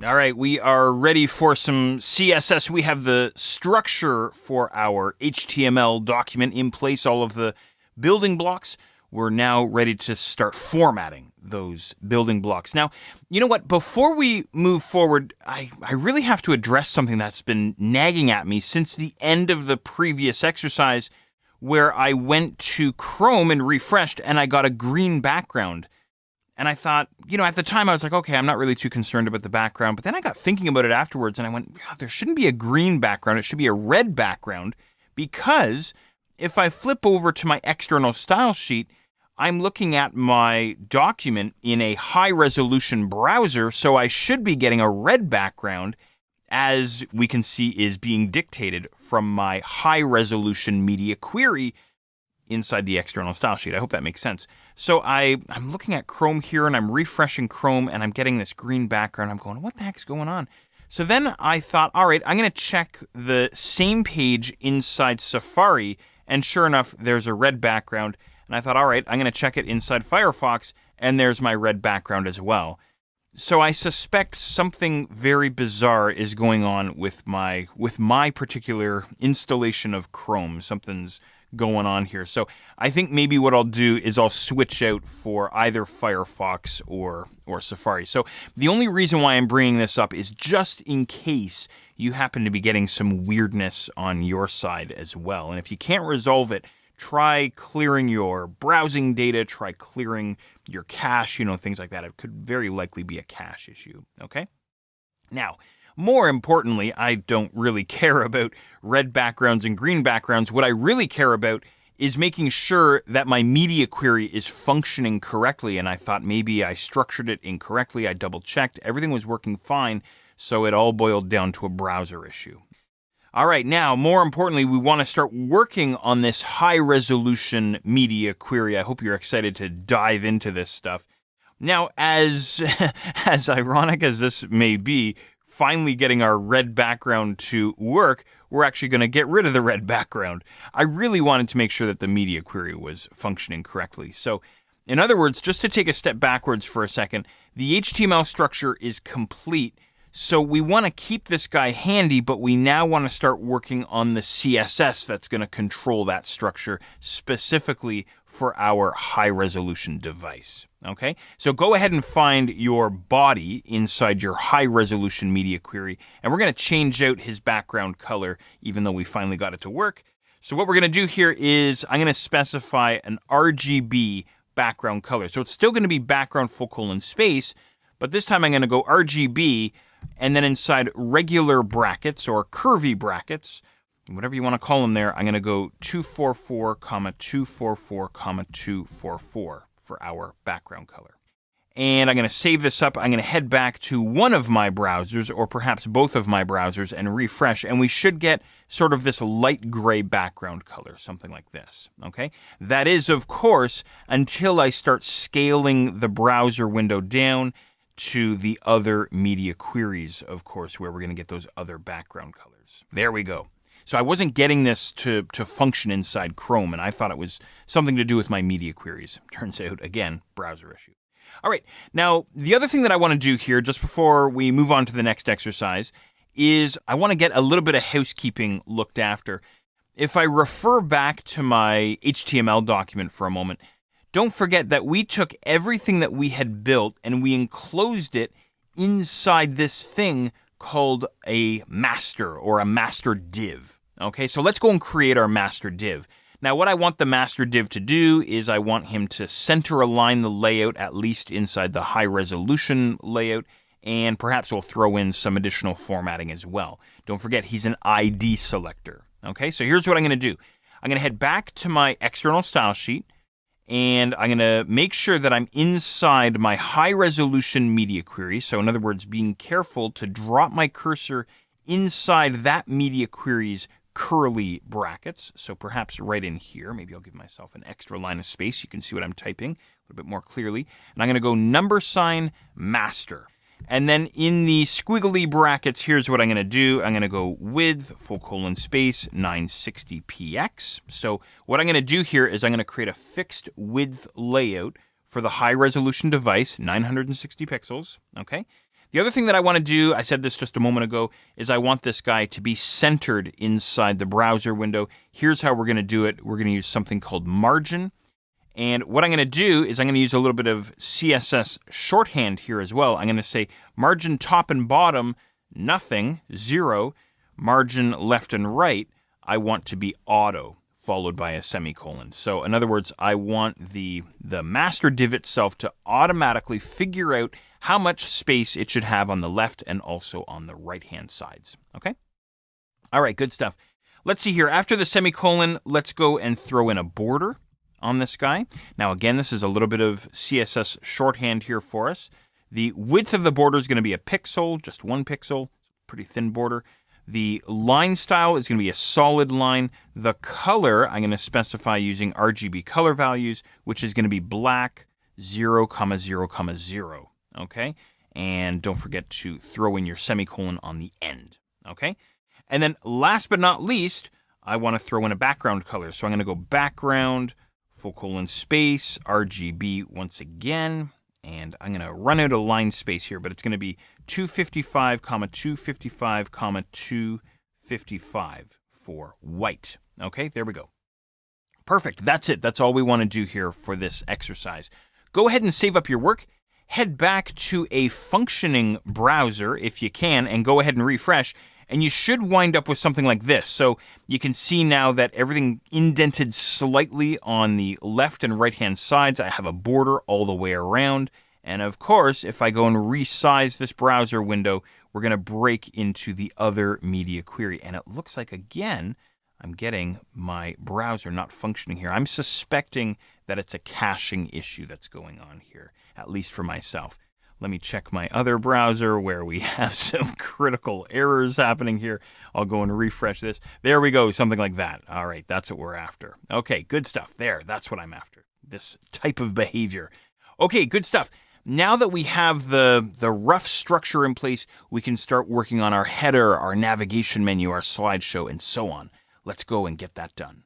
All right, we are ready for some CSS. We have the structure for our HTML document in place, all of the building blocks. We're now ready to start formatting those building blocks. Now, you know what? Before we move forward, I really have to address something that's been nagging at me since the end of the previous exercise, where I went to Chrome and refreshed and I got a green background. And I thought, at the time I was like, okay, I'm not really too concerned about the background. But then I got thinking about it afterwards and I went, there shouldn't be a green background. It should be a red background, because if I flip over to my external style sheet, I'm looking at my document in a high resolution browser. So I should be getting a red background, as we can see is being dictated from my high resolution media query inside the external style sheet. I hope that makes sense. So I'm looking at Chrome here and I'm refreshing Chrome and I'm getting this green background. I'm going, what the heck's going on? So then I thought, all right, I'm going to check the same page inside Safari, and sure enough, there's a red background. And I thought, all right, I'm going to check it inside Firefox, and there's my red background as well. So I suspect something very bizarre is going on with my particular installation of Chrome. Something's going on here. So I think maybe what I'll do is I'll switch out for either Firefox or Safari. So the only reason why I'm bringing this up is just in case you happen to be getting some weirdness on your side as well. And if you can't resolve it, try clearing your browsing data, try clearing your cache, things like that. It could very likely be a cache issue, okay? Now, more importantly, I don't really care about red backgrounds and green backgrounds. What I really care about is making sure that my media query is functioning correctly. And I thought maybe I structured it incorrectly. I double-checked. Everything was working fine, so it all boiled down to a browser issue. All right, now, more importantly, we want to start working on this high-resolution media query. I hope you're excited to dive into this stuff. Now, as ironic as this may be, finally getting our red background to work, we're actually going to get rid of the red background. I really wanted to make sure that the media query was functioning correctly. So, in other words, just to take a step backwards for a second, the HTML structure is complete. So we want to keep this guy handy, but we now want to start working on the CSS that's going to control that structure specifically for our high-resolution device. Okay, so go ahead and find your body inside your high-resolution media query, and we're going to change out his background color, even though we finally got it to work. So what we're going to do here is I'm going to specify an RGB background color. So it's still going to be background full colon space, but this time I'm going to go RGB, and then inside regular brackets or curvy brackets, whatever you want to call them there, I'm going to go 244, 244, 244 for our background color. And I'm going to save this up. I'm going to head back to one of my browsers, or perhaps both of my browsers, and refresh. And we should get sort of this light gray background color, something like this. Okay? That is, of course, until I start scaling the browser window down to the other media queries, of course, where we're going to get those other background colors. There we go. So I wasn't getting this to function inside Chrome, and I thought it was something to do with my media queries. Turns out, again, browser issue. All right, now the other thing that I want to do here, just before we move on to the next exercise, is I want to get a little bit of housekeeping looked after. If I refer back to my HTML document for a moment, don't forget that we took everything that we had built and we enclosed it inside this thing called a master or a master div. Okay, so let's go and create our master div. Now, what I want the master div to do is I want him to center align the layout, at least inside the high resolution layout, and perhaps we'll throw in some additional formatting as well. Don't forget, he's an ID selector. Okay, so here's what I'm going to do. I'm going to head back to my external style sheet, and I'm going to make sure that I'm inside my high-resolution media query. So in other words, being careful to drop my cursor inside that media query's curly brackets. So perhaps right in here. Maybe I'll give myself an extra line of space. You can see what I'm typing a little bit more clearly. And I'm going to go $ master. And then in the squiggly brackets, here's what I'm going to do. I'm going to go width, :space, 960px. So what I'm going to do here is I'm going to create a fixed width layout for the high resolution device, 960 pixels. Okay. The other thing that I want to do, I said this just a moment ago, is I want this guy to be centered inside the browser window. Here's how we're going to do it. We're going to use something called margin. And what I'm going to do is I'm going to use a little bit of CSS shorthand here as well. I'm going to say margin top and bottom, nothing, 0. Margin left and right, I want to be auto, followed by a semicolon. So in other words, I want the master div itself to automatically figure out how much space it should have on the left and also on the right-hand sides. Okay? All right, good stuff. Let's see here. After the semicolon, let's go and throw in a border on this guy. Now, again, this is a little bit of CSS shorthand here for us. The width of the border is going to be a pixel, just 1 pixel, pretty thin border. The line style is going to be a solid line. The color, I'm going to specify using RGB color values, which is going to be black, 0, 0, 0. Okay? And don't forget to throw in your semicolon on the end. Okay? And then last but not least, I want to throw in a background color. So I'm going to go background, full colon space, RGB once again. And I'm going to run out of line space here, but it's going to be 255, 255, 255 for white. Okay, there we go. Perfect. That's it. That's all we want to do here for this exercise. Go ahead and save up your work. Head back to a functioning browser if you can, and go ahead and refresh. And you should wind up with something like this. So you can see now that everything indented slightly on the left and right-hand sides. I have a border all the way around. And of course, if I go and resize this browser window, we're going to break into the other media query. And it looks like, again, I'm getting my browser not functioning here. I'm suspecting that it's a caching issue that's going on here, at least for myself. Let me check my other browser where we have some critical errors happening here. I'll go and refresh this. There we go, something like that. All right, that's what we're after. Okay, good stuff. There, that's what I'm after. This type of behavior. Okay, good stuff. Now that we have the rough structure in place, we can start working on our header, our navigation menu, our slideshow, and so on. Let's go and get that done.